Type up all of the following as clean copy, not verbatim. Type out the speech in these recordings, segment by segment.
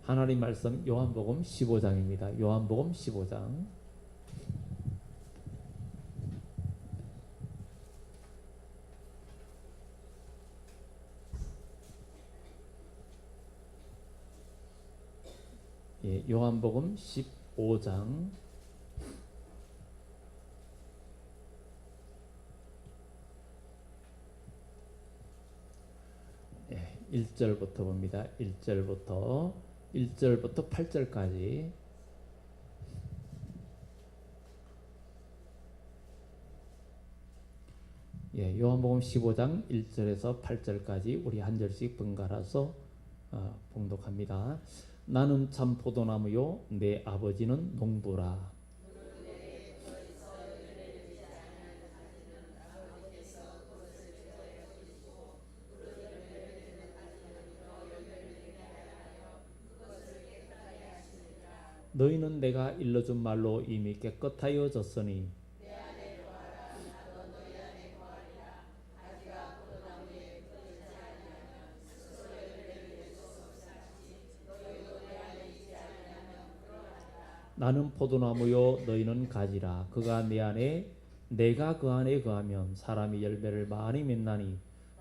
하나님 말씀 요한복음 15장입니다. 요한복음 15장. 요한복음 15장 1절부터 봅니다. 1절부터 8절까지. 요한복음 15장 1절에서 8절까지 우리 한 절씩 번갈아서 봉독합니다. 나는 참 포도나무요 내 아버지는 농부라. 너희는 내가 일러준 말로 이미 깨끗하여졌으니 나는 포도나무요 너희는 가지라. 그가 내 안에 내가 그 안에 거하면 사람이 열매를 많이 맺나니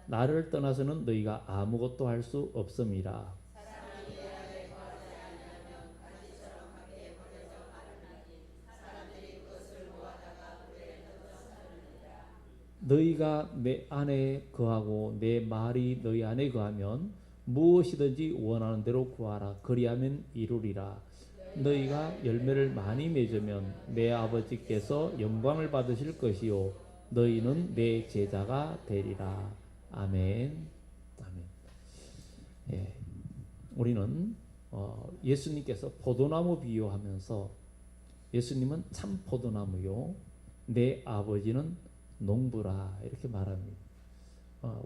나를 떠나서는 너희가 아무것도 할 수 없음이라. 너희가 내 안에 거하고 내 말이 너희 안에 거하면 무엇이든지 원하는 대로 구하라. 그리하면 이루리라. 너희가 열매를 많이 맺으면 내 아버지께서 영광을 받으실 것이요 너희는 내 제자가 되리라. 아멘. 아멘. 우리는 예수님께서 포도나무 비유하면서 예수님은 참 포도나무요 내 아버지는 농부라 이렇게 말합니다.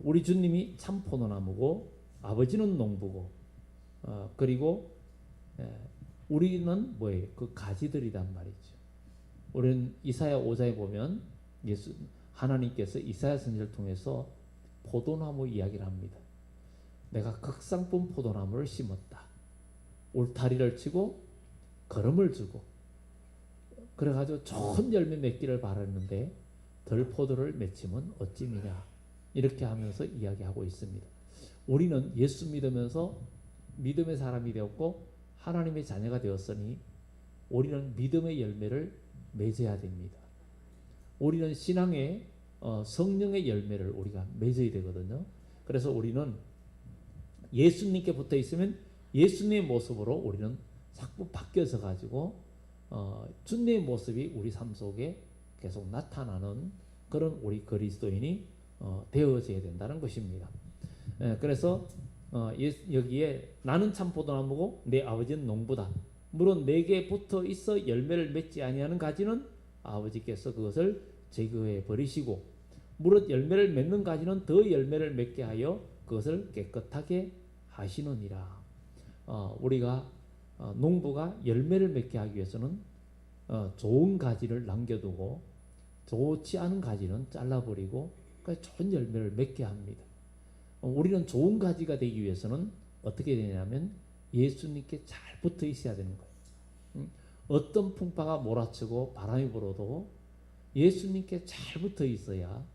우리 주님이 참 포도나무고 아버지는 농부고 그리고 우리는 뭐예요? 그 가지들이란 말이죠. 우리는 이사야 5장에 보면 하나님께서 이사야 선지자를 통해서 포도나무 이야기를 합니다. 내가 극상품 포도나무를 심었다. 울타리를 치고 거름을 주고 그래가지고 좋은 열매 맺기를 바랐는데 덜 포도를 맺히면 어찌미냐 이렇게 하면서 이야기하고 있습니다. 우리는 예수 믿으면서 믿음의 사람이 되었고 하나님의 자녀가 되었으니 우리는 믿음의 열매를 맺어야 됩니다. 우리는 신앙의 성령의 열매를 우리가 맺어야 되거든요. 그래서 우리는 예수님께 붙어 있으면 예수님의 모습으로 우리는 자꾸 바뀌어서 가지고 주님의 모습이 우리 삶 속에 계속 나타나는 그런 우리 그리스도인이 되어져야 된다는 것입니다. 그래서 여기에 나는 참 포도나무고 내 아버지는 농부다. 물론 내게 붙어 있어 열매를 맺지 아니하는 가지는 아버지께서 그것을 제거해 버리시고 무릇 열매를 맺는 가지는 더 열매를 맺게 하여 그것을 깨끗하게 하시느니라. 우리가 농부가 열매를 맺게 하기 위해서는 좋은 가지를 남겨두고 좋지 않은 가지는 잘라버리고 좋은 열매를 맺게 합니다. 우리는 좋은 가지가 되기 위해서는 어떻게 되냐면 예수님께 잘 붙어 있어야 되는 거예요. 어떤 풍파가 몰아치고 바람이 불어도 예수님께 잘 붙어 있어야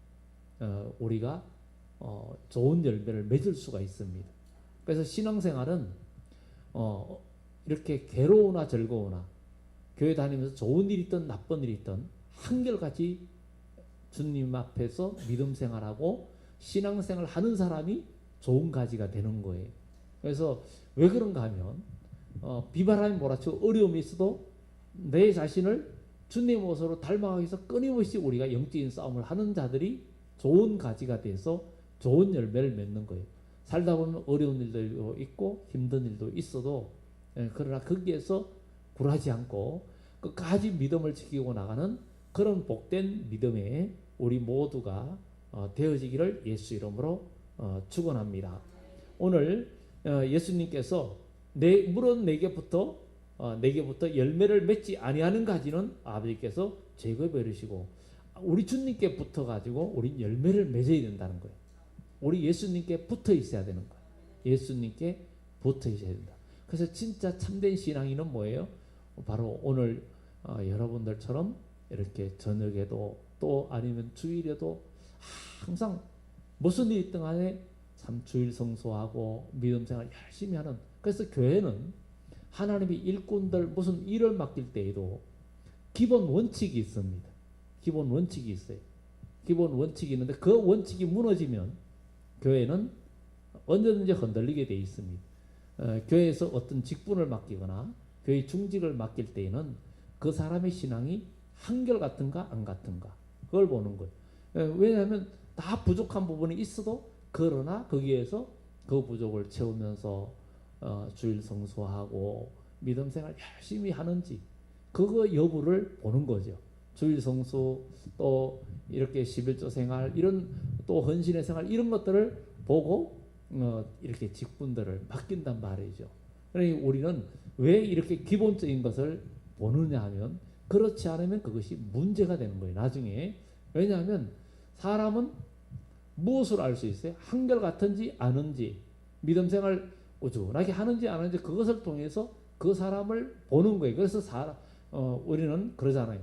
우리가 좋은 열매를 맺을 수가 있습니다. 그래서 신앙생활은 이렇게 괴로우나 즐거우나 교회 다니면서 좋은 일이 있든 나쁜 일이 있든 한결같이 주님 앞에서 믿음 생활하고 신앙생활 하는 사람이 좋은 가지가 되는 거예요. 그래서 왜 그런가 하면 비바람이 몰아치고 어려움이 있어도 내 자신을 주님의 모습으로 닮아가기 위해서 끊임없이 우리가 영적인 싸움을 하는 자들이 좋은 가지가 돼서 좋은 열매를 맺는 거예요. 살다 보면 어려운 일도 있고 힘든 일도 있어도 그러나 거기에서 굴하지 않고 끝까지 믿음을 지키고 나가는 그런 복된 믿음에 우리 모두가 되어지기를 예수 이름으로 축원합니다. 오늘 예수님께서 물론 내게부터 열매를 맺지 아니하는 가지는 아버지께서 제거해 버리시고 우리 주님께 붙어 가지고 우리 열매를 맺어야 된다는 거예요. 우리 예수님께 붙어 있어야 되는 거예요. 예수님께 붙어 있어야 된다. 그래서 진짜 참된 신앙인은 뭐예요? 바로 오늘 여러분들처럼 이렇게 저녁에도 또 아니면 주일에도 항상 무슨 일이 있든 간에 참 주일 성수하고 믿음 생활 열심히 하는. 그래서 교회는 하나님이 일꾼들 무슨 일을 맡길 때에도 기본 원칙이 있습니다. 기본 원칙이 있어요. 기본 원칙이 있는데 그 원칙이 무너지면 교회는 언제든지 흔들리게 돼 있습니다. 교회에서 어떤 직분을 맡기거나 교회 중직을 맡길 때에는 그 사람의 신앙이 한결같은가 안 같은가 그걸 보는 거예요. 왜냐하면 다 부족한 부분이 있어도 그러나 거기에서 그 부족을 채우면서 주일 성수하고 믿음 생활 열심히 하는지 그거 여부를 보는 거죠. 주일 성수 또 이렇게 11조 생활 이런 또 헌신의 생활 이런 것들을 보고 이렇게 직분들을 맡긴단 말이죠. 그러니 우리는 왜 이렇게 기본적인 것을 보느냐 하면 그렇지 않으면 그것이 문제가 되는 거예요. 나중에. 왜냐하면 사람은 무엇을 알 수 있어요? 한결같은지 아는지 믿음 생활 꾸준하게 하는지 안 하는지 그것을 통해서 그 사람을 보는 거예요. 그래서 우리는 그러잖아요.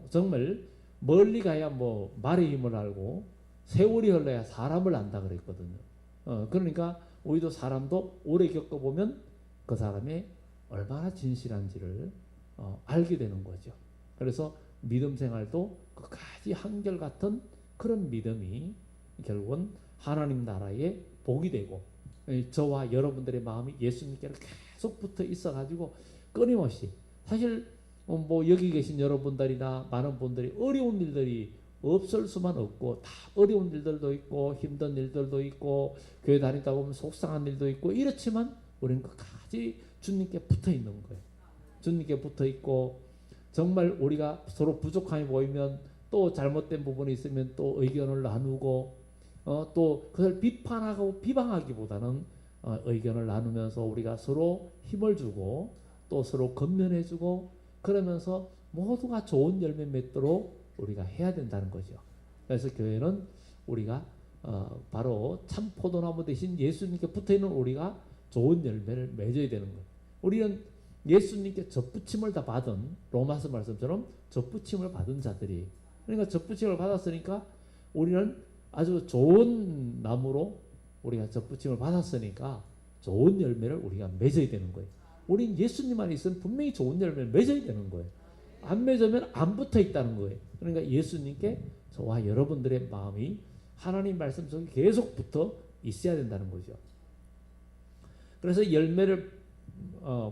정말 멀리 가야 뭐 말의 힘을 알고 세월이 흘러야 사람을 안다 그랬거든요. 그러니까 우리도 사람도 오래 겪어보면 그 사람이 얼마나 진실한지를 알게 되는 거죠. 그래서 믿음 생활도 끝까지 한결같은 그런 믿음이 결국은 하나님 나라의 복이 되고 저와 여러분들의 마음이 예수님께로 계속 붙어 있어가지고 끊임없이 사실 뭐 여기 계신 여러분들이나 많은 분들이 어려운 일들이 없을 수만 없고 다 어려운 일들도 있고 힘든 일들도 있고 교회 다니다 보면 속상한 일도 있고 이렇지만 우리는 끝까지 주님께 붙어 있는 거예요. 주님께 붙어 있고 정말 우리가 서로 부족함이 보이면 또 잘못된 부분이 있으면 또 의견을 나누고 또 그걸 비판하고 비방하기보다는 의견을 나누면서 우리가 서로 힘을 주고 또 서로 건면해주고 그러면서 모두가 좋은 열매 맺도록 우리가 해야 된다는 거죠. 그래서 교회는 우리가 바로 참 포도나무 대신 예수님께 붙어있는 우리가 좋은 열매를 맺어야 되는 거예요. 우리는 예수님께 젖붙임을 다 받은 로마서 말씀처럼 젖붙임을 받은 자들이 그러니까 젖붙임을 받았으니까 우리는 아주 좋은 나무로 우리가 젖붙임을 받았으니까 좋은 열매를 우리가 맺어야 되는 거예요. 우린 예수님 안에 있으면 분명히 좋은 열매를 맺어야 되는 거예요. 안 맺으면 안 붙어 있다는 거예요. 그러니까 예수님께 저와 여러분들의 마음이 하나님 말씀 속에 계속 붙어 있어야 된다는 거죠. 그래서 열매를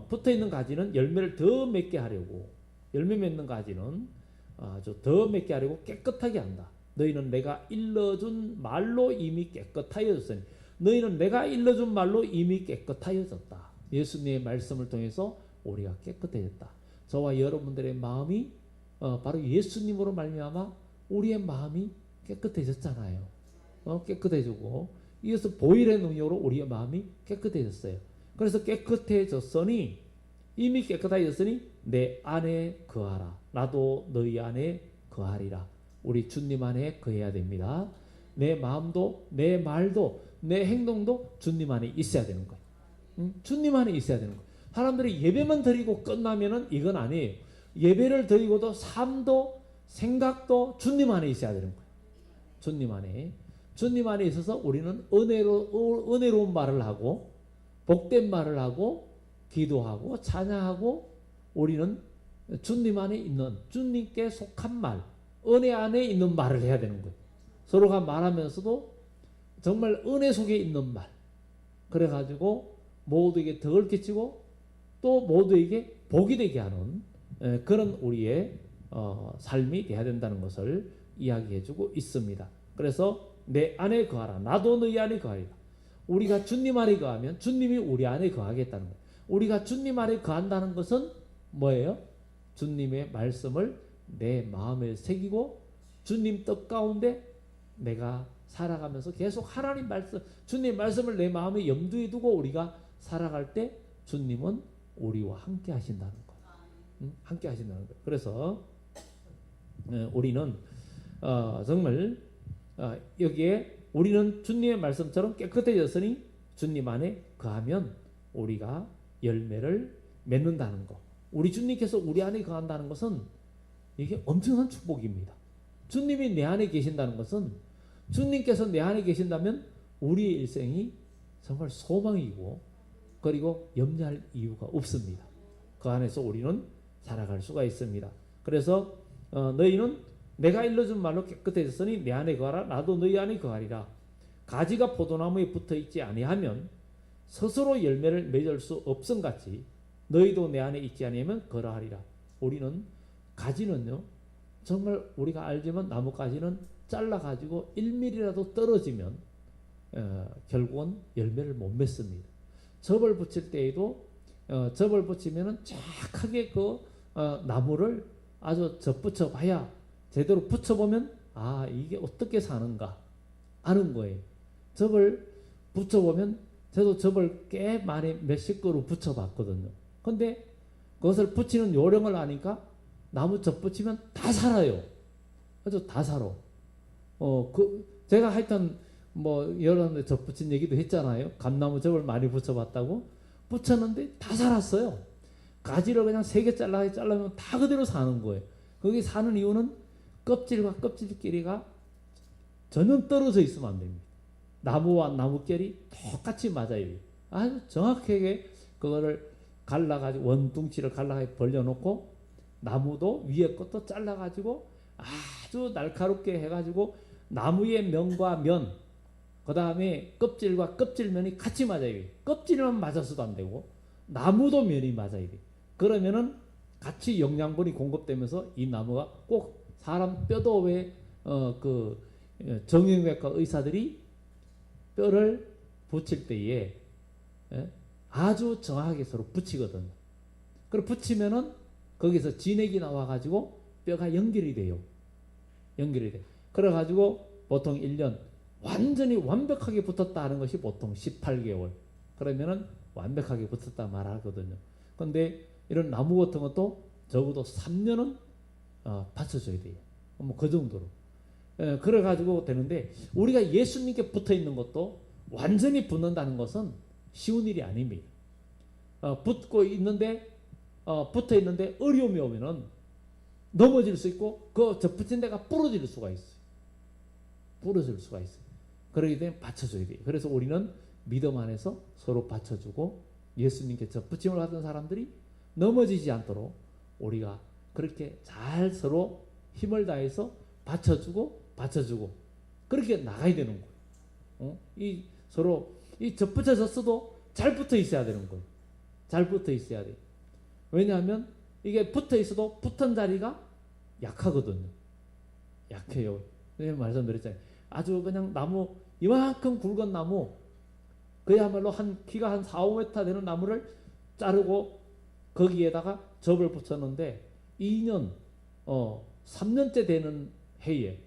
붙어 있는 가지는 열매를 더 맺게 하려고 열매 맺는 가지는 아주 더 맺게 하려고 깨끗하게 한다. 너희는 내가 일러준 말로 이미 깨끗하여졌으니 너희는 내가 일러준 말로 이미 깨끗하여졌다. 예수님의 말씀을 통해서 우리가 깨끗해졌다. 저와 여러분들의 마음이 바로 예수님으로 말미암아 우리의 마음이 깨끗해졌잖아요. 깨끗해지고 이어서 보일의 능력으로 우리의 마음이 깨끗해졌어요. 그래서 깨끗해졌으니 이미 깨끗해졌으니 내 안에 거하라. 나도 너희 안에 거하리라. 우리 주님 안에 거해야 됩니다. 내 마음도 내 말도 내 행동도 주님 안에 있어야 되는 거예요. 주님 안에 있어야 되는 거예요. 사람들이 예배만 드리고 끝나면은 이건 아니에요. 예배를 드리고도 삶도 생각도 주님 안에 있어야 되는 거예요. 주님 안에 있어서 우리는 은혜로운 말을 하고 복된 말을 하고 기도하고 찬양하고 우리는 주님 안에 있는 주님께 속한 말 은혜 안에 있는 말을 해야 되는 거예요. 서로가 말하면서도 정말 은혜 속에 있는 말 그래가지고 모두에게 덕을 끼치고 또 모두에게 복이 되게 하는 그런 우리의 삶이 돼야 된다는 것을 이야기해주고 있습니다. 그래서 내 안에 거하라. 나도 너희 안에 거하리라. 우리가 주님 안에 거하면 주님이 우리 안에 거하겠다는 거예요. 우리가 주님 안에 거한다는 것은 뭐예요? 주님의 말씀을 내 마음에 새기고 주님 뜻 가운데 내가 살아가면서 계속 하나님 말씀, 주님 말씀을 내 마음에 염두에 두고 우리가 살아갈 때 주님은 우리와 함께 하신다는 거예요. 함께 하신다는 거예요. 그래서 우리는 정말 여기에 우리는 주님의 말씀처럼 깨끗해졌으니 주님 안에 거하면 우리가 열매를 맺는다는 것. 우리 주님께서 우리 안에 거한다는 것은 이게 엄청난 축복입니다. 주님이 내 안에 계신다는 것은, 주님께서 내 안에 계신다면 우리의 일생이 정말 소망이고, 그리고 염려할 이유가 없습니다. 그 안에서 우리는 살아갈 수가 있습니다. 그래서 너희는 내가 일러준 말로 깨끗해졌으니 내 안에 거하라. 나도 너희 안에 거하리라. 가지가 포도나무에 붙어있지 아니하면 스스로 열매를 맺을 수 없음같이 너희도 내 안에 있지 아니하면 그러하리라. 우리는 가지는요, 정말 우리가 알지만 나뭇가지는 잘라가지고 1mm라도 떨어지면 결국은 열매를 못 맺습니다. 접을 붙일 때에도 접을 붙이면은 정확하게 그 나무를 아주 접붙여 봐야, 제대로 붙여보면 아, 이게 어떻게 사는가 아는 거예요. 접을 붙여보면, 저도 접을 꽤 많이 몇십 그루 붙여봤거든요. 근데 그것을 붙이는 요령을 아니까 나무 접 붙이면 다 살아요. 아주 다 살아. 제가 하여튼 뭐 여러 데 접 붙인 얘기도 했잖아요. 감나무 접을 많이 붙여봤다고. 붙였는데 다 살았어요. 가지를 그냥 3개 잘라면 다 그대로 사는 거예요. 거기 사는 이유는 껍질과 껍질끼리가 전혀 떨어져 있으면 안 됩니다. 나무와 나무결이 똑같이 맞아요. 아주 정확하게 그거를 갈라가지고, 원둥치를 갈라가지고 벌려놓고, 나무도 위에 것도 잘라가지고 아주 날카롭게 해가지고, 나무의 면과 면, 그 다음에 껍질과 껍질면이 같이 맞아야 돼. 껍질만 맞아서도 안 되고 나무도 면이 맞아야 돼. 그러면은 같이 영양분이 공급되면서 이 나무가 꼭, 사람 뼈도 왜 정형외과 의사들이 뼈를 붙일 때에 아주 정확하게 서로 붙이거든요. 그리고 붙이면은 거기서 진액이 나와가지고 뼈가 연결이 돼요. 연결이 돼. 그래가지고 보통 1년 완전히 완벽하게 붙었다 하는 것이 보통 18개월. 그러면은 완벽하게 붙었다 말하거든요. 근데 이런 나무 같은 것도 적어도 3년은 받쳐줘야 돼요. 뭐 그 정도로. 그래가지고 되는데, 우리가 예수님께 붙어 있는 것도 완전히 붙는다는 것은 쉬운 일이 아닙니다. 붙어 있는데 어려움이 오면은 넘어질 수 있고, 그 접붙인 데가 부러질 수가 있어요. 부러질 수가 있어요. 그러기 때문에 받쳐줘야 돼요. 그래서 우리는 믿음 안에서 서로 받쳐주고, 예수님께 접붙임을 받은 사람들이 넘어지지 않도록 우리가 그렇게 잘 서로 힘을 다해서 받쳐주고 그렇게 나가야 되는 거예요. 이 서로 이 접붙여졌어도 잘 붙어 있어야 되는 거예요. 잘 붙어 있어야 돼요. 왜냐하면 이게 붙어 있어도 붙은 자리가 약하거든요. 약해요. 내가 말씀드렸잖아요. 아주 그냥 나무, 이만큼 굵은 나무, 그야말로 키가 한 4, 5m 되는 나무를 자르고 거기에다가 접을 붙였는데 2년, 3년째 되는 해에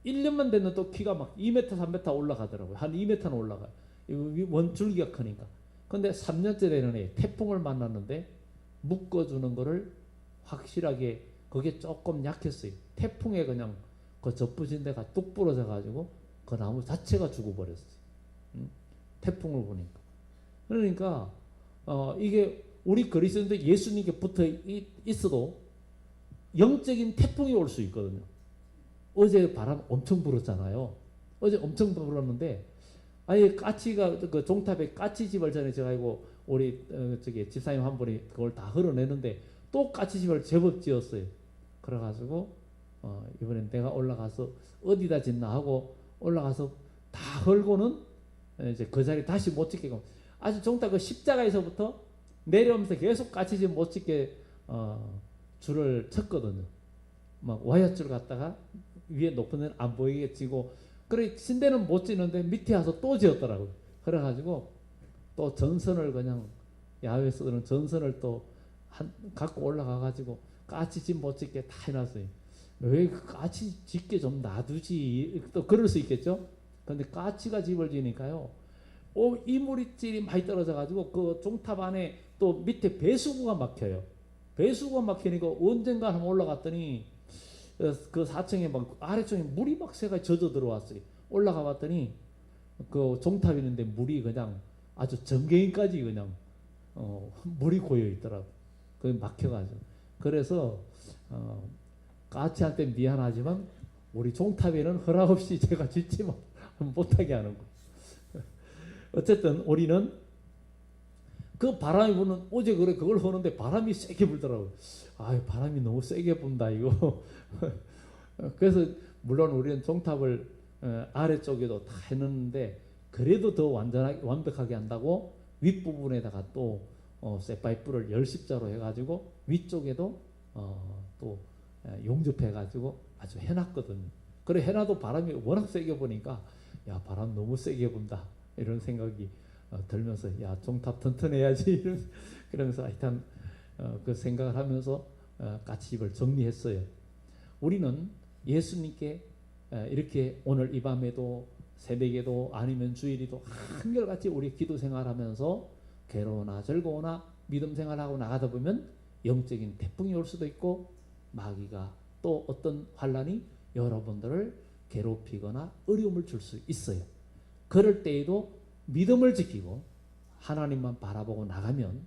1년만 되면 또 키가 막 2m, 3m 올라가더라고요. 한 2m는 올라가요. 원줄기가 크니까. 근데 3년째 되는 해에 태풍을 만났는데 묶어주는 거를 확실하게, 그게 조금 약했어요. 태풍에 그냥 그 접붙인 데가 뚝 부러져 가지고 그 나무 자체가 죽어버렸어요. 태풍을 보니까. 그러니까 이게 우리 그리스도인들 예수님께 붙어 있어도 영적인 태풍이 올 수 있거든요. 어제 바람 엄청 불었잖아요. 어제 엄청 불었는데, 아예 까치가 그 종탑에 까치집을 전에 제가 이고 우리 집사님 한 분이 그걸 다 흘러내는데 또 까치집을 제법 지었어요. 그래가지고 이번엔 내가 올라가서 어디다 짓나 하고 올라가서 다 헐고는 이제 그 자리 다시 못 짓게, 아주 종탑 그 십자가에서부터 내려오면서 계속 까치집 못 짓게 줄을 쳤거든요. 막 와이어줄 갖다가 위에 높은 데는 안 보이게 지고, 그래 신대는 못 지는데 밑에 와서 또 지었더라고요. 그래가지고 또 전선을 그냥 야외에서는 전선을 또 갖고 올라가가지고 까치집 못 짓게 다 해놨어요. 왜 까치 짓게 좀 놔두지, 또 그럴 수 있겠죠. 근데 까치가 집을 지니까요, 이물질이 많이 떨어져가지고 그 종탑 안에 또 밑에 배수구가 막혀요. 배수구가 막히니까 언젠가 한번 올라갔더니 그 4층에 막 아래쪽에 물이 막 새가 젖어 들어왔어요. 올라가 봤더니 그 종탑이 있는데 물이 그냥 아주 전갱이까지 그냥 물이 고여 있더라고. 거기 막혀가지고. 그래서 까치한테 미안하지만 우리 종탑에는 허락 없이 제가 짓지 못하게 하는 거. 어쨌든 우리는 그 바람이 부는 어제 그래 그걸 하는데 바람이 세게 불더라고요. 아, 바람이 너무 세게 분다 이거. 그래서 물론 우리는 종탑을 아래쪽에도 다 해놓는데 그래도 더 완벽하게 한다고 윗부분에다가 또 쇠파이프를 10십자로 해가지고 위쪽에도 또 용접해가지고 아주 해놨거든요. 그래 해놔도 바람이 워낙 세게 부니까 야 바람 너무 세게 분다 이런 생각이 들면서 야 종탑 튼튼해야지 그러면서 하여튼 그 생각을 하면서 까치집을 정리했어요. 우리는 예수님께 이렇게 오늘 이 밤에도 새벽에도 아니면 주일에도 한결같이 우리 기도 생활하면서 괴로우나 즐거우나 믿음 생활하고 나가다 보면 영적인 태풍이 올 수도 있고 마귀가 또 어떤 환란이 여러분들을 괴롭히거나 어려움을 줄 수 있어요. 그럴 때에도 믿음을 지키고 하나님만 바라보고 나가면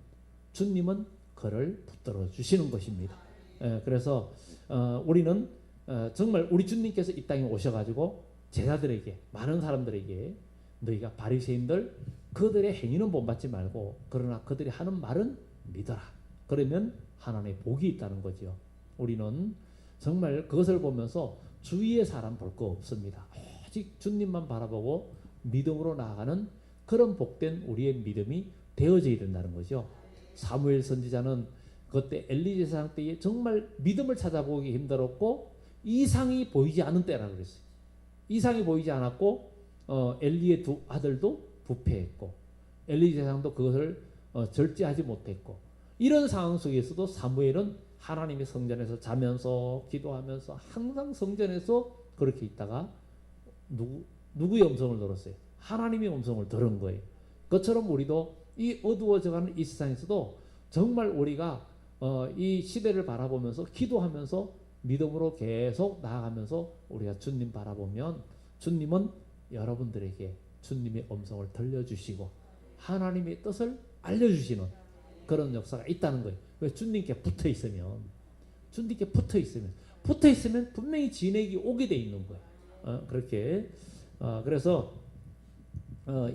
주님은 그를 붙들어 주시는 것입니다. 그래서 우리는 정말 우리 주님께서 이 땅에 오셔가지고 제자들에게 많은 사람들에게 너희가 바리새인들 그들의 행위는 본받지 말고 그러나 그들이 하는 말은 믿어라. 그러면 하나님의 복이 있다는 거죠. 우리는 정말 그것을 보면서 주위의 사람 볼 거 없습니다. 오직 주님만 바라보고 믿음으로 나아가는 그런 복된 우리의 믿음이 되어져야 된다는 거죠. 사무엘 선지자는 그때 엘리 제사장 때에 정말 믿음을 찾아보기 힘들었고 이상이 보이지 않은 때라 그랬어요. 이상이 보이지 않았고 엘리의 두 아들도 부패했고 엘리 제사장도 그것을 절제하지 못했고 이런 상황 속에서도 사무엘은 하나님의 성전에서 자면서 기도하면서 항상 성전에서 그렇게 있다가 누구의 음성을 들었어요? 하나님의 음성을 들은 거예요. 그처럼 우리도 이 어두워져가는 이 세상에서도 정말 우리가 이 시대를 바라보면서 기도하면서 믿음으로 계속 나아가면서 우리가 주님 바라보면 주님은 여러분들에게 주님의 음성을 들려주시고 하나님의 뜻을 알려주시는 그런 역사가 있다는 거예요. 왜? 주님께 붙어있으면 분명히 진액이 오게 돼 있는 거예요. 그렇게 그래서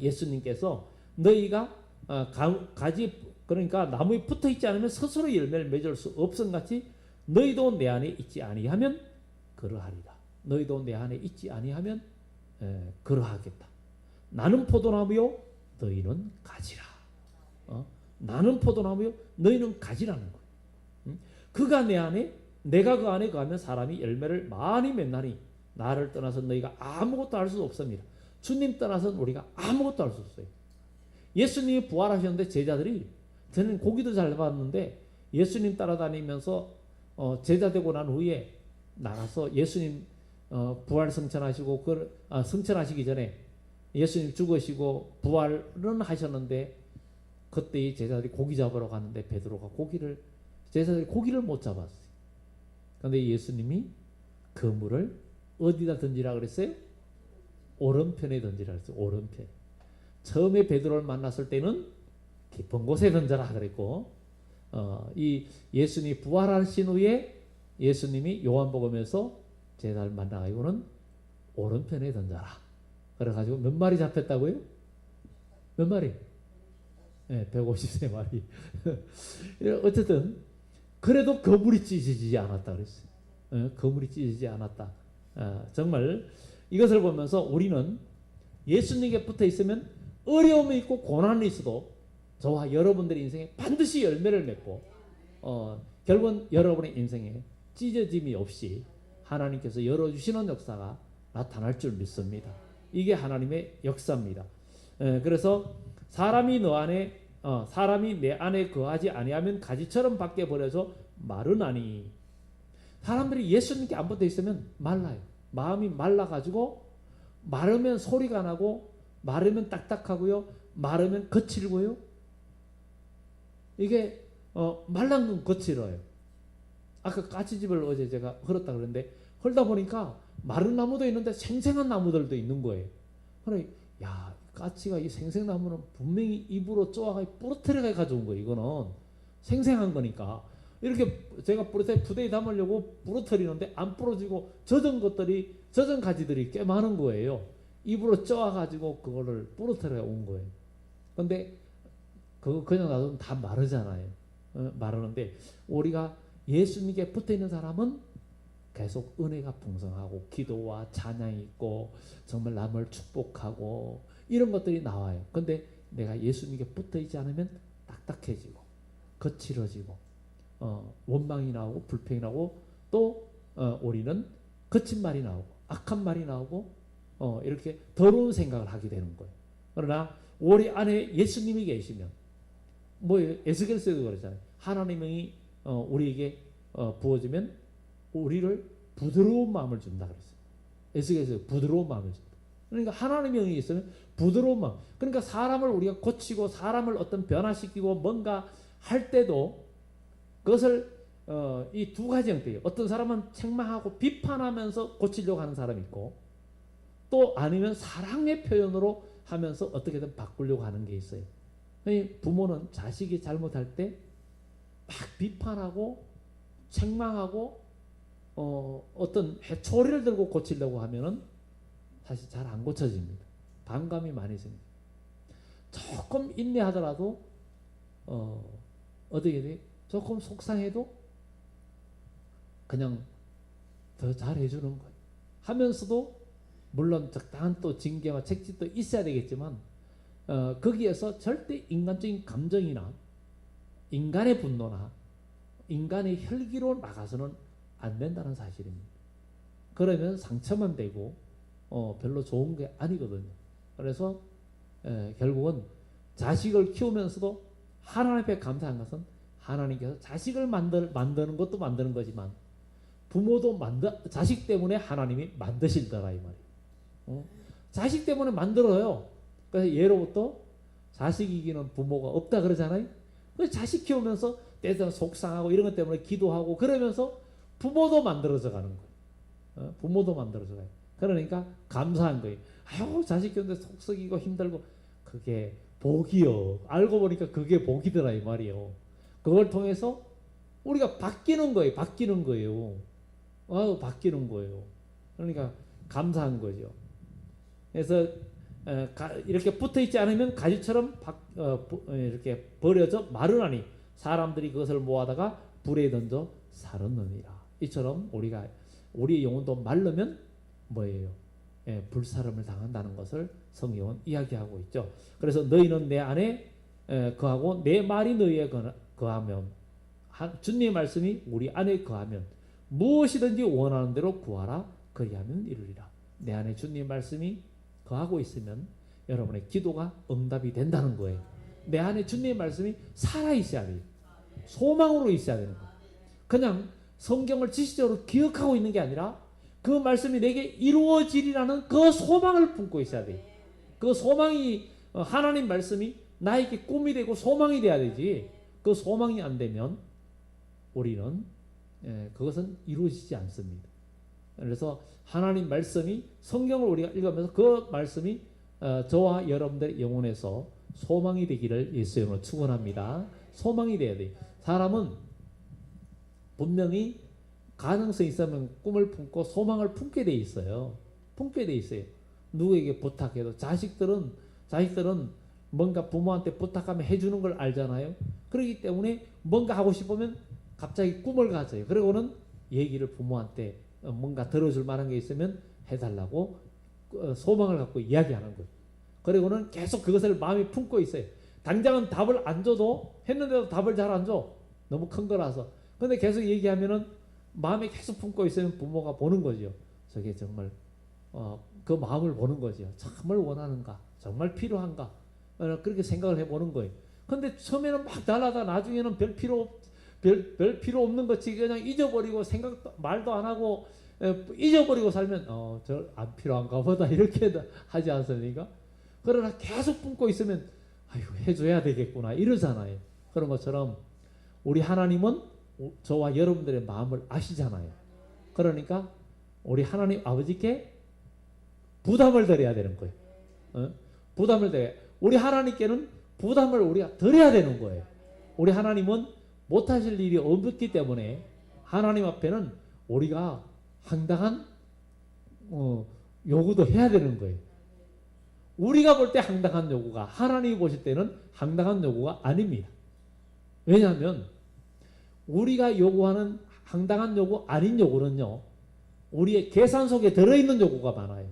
예수님께서 너희가 가지 그러니까 나무에 붙어있지 않으면 스스로 열매를 맺을 수 없음같이 너희도 내 안에 있지 아니하면 그러하리라. 너희도 내 안에 있지 아니하면 그러하겠다. 나는 포도나무요 너희는 가지라. 나는 포도나무요 너희는 가지라는 거예요. 그가 내 안에 내가 그 안에 거하면 사람이 열매를 많이 맺나니 나를 떠나서 너희가 아무것도 할 수 없습니다. 주님 떠나서는 우리가 아무것도 할 수 없어요. 예수님이 부활하셨는데 제자들이 저는 고기도 잘 봤는데 예수님 따라다니면서 제자 되고 난 후에 나가서 예수님 부활 성천하시고 성천하시기 전에 예수님 죽으시고 부활은 하셨는데 그때 제자들이 고기 잡으러 갔는데 베드로가 제자들이 고기를 못 잡았어요. 그런데 예수님이 그물을 어디다 던지라 그랬어요? 오른편에 던지라 그랬어요. 오른편. 처음에 베드로를 만났을 때는 깊은 곳에 던져라 그랬고 이 예수님이 부활하신 후에 예수님이 요한복음에서 제자를 만나가지고는 오른편에 던져라. 그래가지고 몇 마리 잡혔다고요? 몇 마리? 네, 153마리. 어쨌든 그래도 거물이 찢어지지 않았다 그랬어요. 거물이 찢어지지 않았다. 정말 이것을 보면서 우리는 예수님께 붙어 있으면 어려움이 있고 고난이 있어도 저와 여러분들의 인생에 반드시 열매를 맺고 결국은 여러분의 인생에 찢어짐이 없이 하나님께서 열어주시는 역사가 나타날 줄 믿습니다. 이게 하나님의 역사입니다. 그래서 사람이 내 안에 거하지 아니하면 가지처럼 밖에 버려서 마르나니 사람들이 예수님께 안 붙어 있으면 말라요. 마음이 말라가지고 마르면 소리가 나고 마르면 딱딱하고요. 마르면 거칠고요. 이게 말란 건 거칠어요. 아까 까치집을 어제 제가 헐었다 그랬는데 헐다 보니까 마른 나무도 있는데 생생한 나무들도 있는 거예요. 그래, 야 까치가 이 생생나무는 분명히 입으로 쪼아가 부러뜨려 가져온 거예요. 이거는 생생한 거니까. 이렇게 제가 부대에 담으려고 부러뜨리는데 안 부러지고 젖은 가지들이 꽤 많은 거예요. 입으로 쪼아가지고 그거를 부러뜨려 온 거예요. 근데 그거 그냥 놔두면 다 마르잖아요. 마르는데 우리가 예수님께 붙어 있는 사람은 계속 은혜가 풍성하고 기도와 찬양이 있고 정말 남을 축복하고 이런 것들이 나와요. 근데 내가 예수님께 붙어 있지 않으면 딱딱해지고 거칠어지고 원망이 나오고 불평이 나오고 또 우리는 거친 말이 나오고 악한 말이 나오고 이렇게 더러운 생각을 하게 되는 거예요. 그러나 우리 안에 예수님이 계시면 에스겔서도 그러잖아요. 하나님이 우리에게 부어주면 우리를 부드러운 마음을 준다 그랬어요. 에스겔서 부드러운 마음을 준다. 그러니까 하나님의 영이 있으면 부드러운 마음. 그러니까 사람을 우리가 고치고 사람을 어떤 변화시키고 뭔가 할 때도 그것을 이 두 가지 형태예요. 어떤 사람은 책망하고 비판하면서 고치려고 하는 사람이 있고 또 아니면 사랑의 표현으로 하면서 어떻게든 바꾸려고 하는 게 있어요. 부모는 자식이 잘못할 때 막 비판하고 책망하고 어떤 해초리를 들고 고치려고 하면은 사실 잘 안 고쳐집니다. 반감이 많이 생깁니다. 조금 인내하더라도 어떻게 돼? 조금 속상해도 그냥 더 잘해주는 거예요. 하면서도 물론 적당한 또 징계와 책짓도 있어야 되겠지만 거기에서 절대 인간적인 감정이나 인간의 분노나 인간의 혈기로 나가서는 안 된다는 사실입니다. 그러면 상처만 되고 별로 좋은 게 아니거든요. 그래서 결국은 자식을 키우면서도 하나님 앞에 감사한 것은 하나님께서 자식을 만드는 것도 만드는 거지만 부모도 자식 때문에 하나님이 만드실더라 이 말이에요. 자식 때문에 만들어요. 그래서 예로부터 자식 이기는 부모가 없다 그러잖아요. 그래서 자식 키우면서 때때로 속상하고 이런 것 때문에 기도하고 그러면서 부모도 만들어져 가는 거예요. 부모도 만들어져 가요. 그러니까 감사한 거예요. 아유 자식 키우는데 속 썩이고 힘들고 그게 복이요. 알고 보니까 그게 복이더라 이 말이에요. 그걸 통해서 우리가 바뀌는 거예요. 바뀌는 거예요. 바뀌는 거예요. 그러니까 감사한 거죠. 그래서 이렇게 붙어있지 않으면 가지처럼 이렇게 버려져 마르나니 사람들이 그것을 모아다가 불에 던져 살았느니라. 이처럼 우리의 영혼도 마르면 뭐예요? 불사름을 당한다는 것을 성경은 이야기하고 있죠. 그래서 너희는 내 안에 거하고 내 말이 너희에 거하면 주님의 말씀이 우리 안에 거하면 무엇이든지 원하는 대로 구하라 그리하면 이루리라. 내 안에 주님의 말씀이 거하고 있으면 여러분의 기도가 응답이 된다는 거예요. 내 안에 주님의 말씀이 살아있어야 돼요. 소망으로 있어야 되는 거예요. 그냥 성경을 지식적으로 기억하고 있는 게 아니라 그 말씀이 내게 이루어지리라는 그 소망을 품고 있어야 돼요. 그 소망이 하나님 말씀이 나에게 꿈이 되고 소망이 돼야 되지. 그 소망이 안 되면 우리는 그것은 이루어지지 않습니다. 그래서 하나님 말씀이 성경을 우리가 읽으면서 그 말씀이 저와 여러분들의 영혼에서 소망이 되기를 예수의 이름으로 축원합니다. 소망이 돼야 돼요. 사람은 분명히 가능성이 있으면 꿈을 품고 소망을 품게 돼 있어요. 품게 돼 있어요. 누구에게 부탁해도 자식들은 뭔가 부모한테 부탁하면 해주는 걸 알잖아요. 그렇기 때문에 뭔가 하고 싶으면 갑자기 꿈을 가져요. 그리고는 얘기를 부모한테 뭔가 들어줄 만한 게 있으면 해달라고 소망을 갖고 이야기하는 거예요. 그리고는 계속 그것을 마음에 품고 있어요. 당장은 답을 안 줘도 했는데도 답을 잘 안 줘. 너무 큰 거라서. 근데 계속 얘기하면은 마음에 계속 품고 있으면 부모가 보는 거죠. 저게 정말 그 마음을 보는 거죠. 정말 원하는가? 정말 필요한가? 그렇게 생각을 해보는 거예요. 근데 처음에는 막 달라다 나중에는 별 필요 없는 것이 그냥 잊어버리고 생각도 말도 안 하고 잊어버리고 살면 저 안 필요한가 보다 이렇게 하지 않습니까? 그러나 계속 품고 있으면 아유 해줘야 되겠구나 이러잖아요. 그런 것처럼 우리 하나님은 저와 여러분들의 마음을 아시잖아요. 그러니까 우리 하나님 아버지께 부담을 드려야 되는 거예요. 부담을 돼. 우리 하나님께는 부담을 우리가 덜해야 되는 거예요. 우리 하나님은 못하실 일이 없기 때문에 하나님 앞에는 우리가 황당한 요구도 해야 되는 거예요. 우리가 볼 때 황당한 요구가 하나님이 보실 때는 황당한 요구가 아닙니다. 왜냐하면 우리가 요구하는 황당한 요구 아닌 요구는요, 우리의 계산 속에 들어있는 요구가 많아요.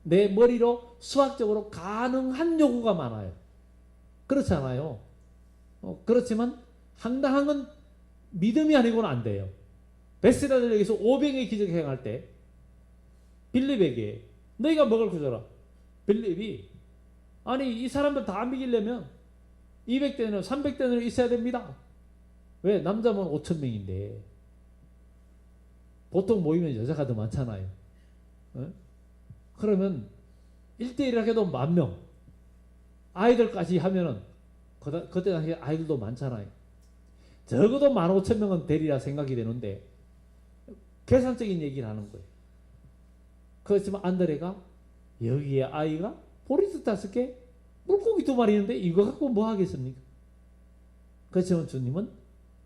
내 머리로 수학적으로 가능한 요구가 많아요. 그렇지 않아요? 그렇지만 황당한 건 믿음이 아니고는 안 돼요. 베스라들에게서 500의 기적을 행할 때 빌립에게 너희가 먹을 거 줘라. 빌립이 아니 이 사람들 다 믿기려면 200대는 300대는 있어야 됩니다. 왜? 남자만 5,000명인데 보통 모이면 여자가 더 많잖아요. 그러면 1대1 해도 10,000명 아이들까지 하면은 그때 당시에 아이들도 많잖아요. 적어도 15,000명은 되리라 생각이 되는데 계산적인 얘기를 하는 거예요. 그렇지만 안드레가 여기에 아이가 보리스 5개 물고기 2마리 있는데 이거 갖고 뭐 하겠습니까? 그렇지만 주님은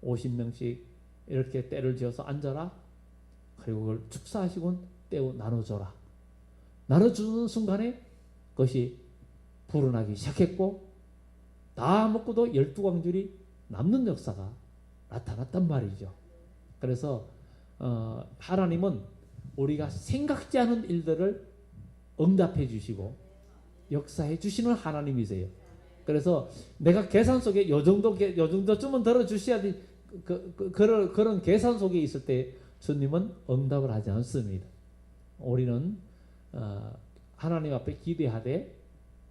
50명씩 이렇게 때를 지어서 앉아라. 그리고 그걸 축사하시곤 떼어 나눠줘라. 나눠주는 순간에 그것이 불어나기 시작했고 다 먹고도 12광줄이 남는 역사가 나타났단 말이죠. 그래서 하나님은 우리가 생각지 않은 일들을 응답해 주시고 역사해 주시는 하나님이세요. 그래서 내가 계산 속에 요 정도쯤은 들어주셔야 돼. 그런 계산 속에 있을 때 주님은 응답을 하지 않습니다. 우리는 하나님 앞에 기대하되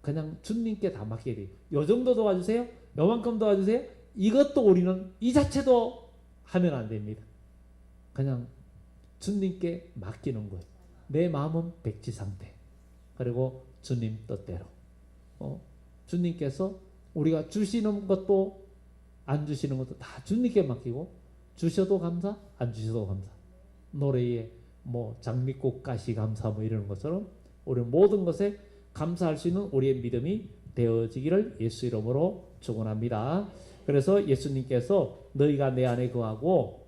그냥 주님께 다 맡겨야 돼요. 요 정도 도와주세요. 요만큼 도와주세요. 이것도 우리는 이 자체도 하면 안 됩니다. 그냥 주님께 맡기는 거예요. 내 마음은 백지 상태. 그리고 주님 뜻대로. 주님께서 우리가 주시는 것도 안 주시는 것도 다 주님께 맡기고 주셔도 감사, 안 주셔도 감사. 노래에 뭐 장미꽃 가시 감사 뭐 이러는 것처럼 우리 모든 것에 감사할 수 있는 우리의 믿음이 되어지기를 예수 이름으로 축원합니다. 그래서 예수님께서 너희가 내 안에 거하고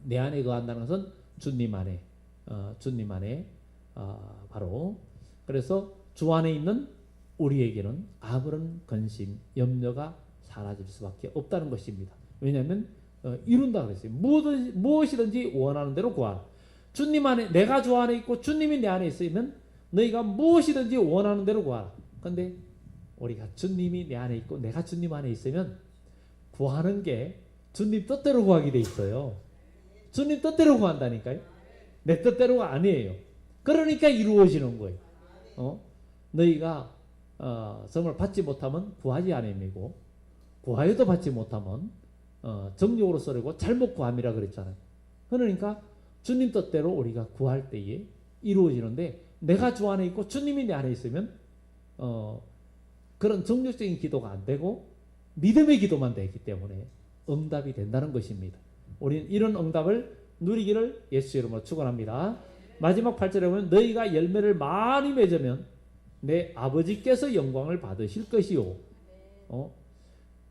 내 안에 거한다는 것은 주님 안에 바로 그래서 주 안에 있는 우리에게는 아무런 근심, 염려가 사라질 수밖에 없다는 것입니다. 왜냐하면 이룬다 그랬어요. 무엇이든지 원하는 대로 구하라. 주님 안에 내가 주 안에 있고 주님이 내 안에 있으면 너희가 무엇이든지 원하는 대로 구하라. 그런데 우리가 주님이 내 안에 있고 내가 주님 안에 있으면 구하는 게 주님 뜻대로 구하게 돼 있어요. 주님 뜻대로 구한다니까요. 내 뜻대로가 아니에요. 그러니까 이루어지는 거예요. 너희가 정말 받지 못하면 구하지 아니고 구하여도 받지 못하면 정욕으로 썰고 잘못 구함이라 그랬잖아요. 그러니까 주님 뜻대로 우리가 구할 때에 이루어지는데 내가 주 안에 있고 주님이 내 안에 있으면 그런 정욕적인 기도가 안 되고 믿음의 기도만 되기 때문에 응답이 된다는 것입니다. 우리는 이런 응답을 누리기를 예수 이름으로 축원합니다. 마지막 8절에 보면 너희가 열매를 많이 맺으면 내 아버지께서 영광을 받으실 것이요.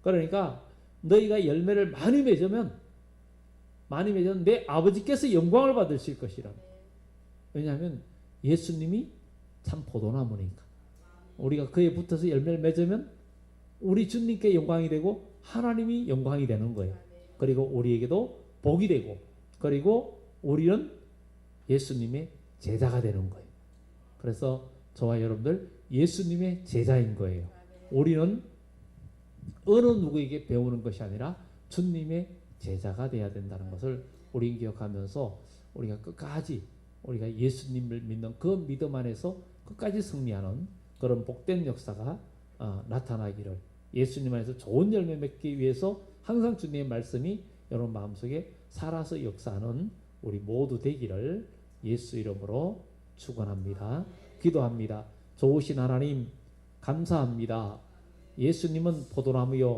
그러니까 너희가 열매를 많이 맺으면 내 아버지께서 영광을 받으실 것이라. 왜냐하면 예수님이 참 포도나무니까. 우리가 그에 붙어서 열매를 맺으면 우리 주님께 영광이 되고 하나님이 영광이 되는 거예요. 그리고 우리에게도 복이 되고 그리고 우리는 예수님의 제자가 되는 거예요. 그래서 저와 여러분들 예수님의 제자인 거예요. 우리는 어느 누구에게 배우는 것이 아니라 주님의 제자가 되어야 된다는 것을 우리는 기억하면서 우리가 끝까지 우리가 예수님을 믿는 그 믿음 안에서 끝까지 승리하는 그런 복된 역사가 나타나기를 예수님 안에서 좋은 열매 맺기 위해서 항상 주님의 말씀이 여러분 마음속에 살아서 역사하는 우리 모두 되기를 예수 이름으로 축원합니다. 기도합니다. 좋으신 하나님 감사합니다. 예수님은 포도나무요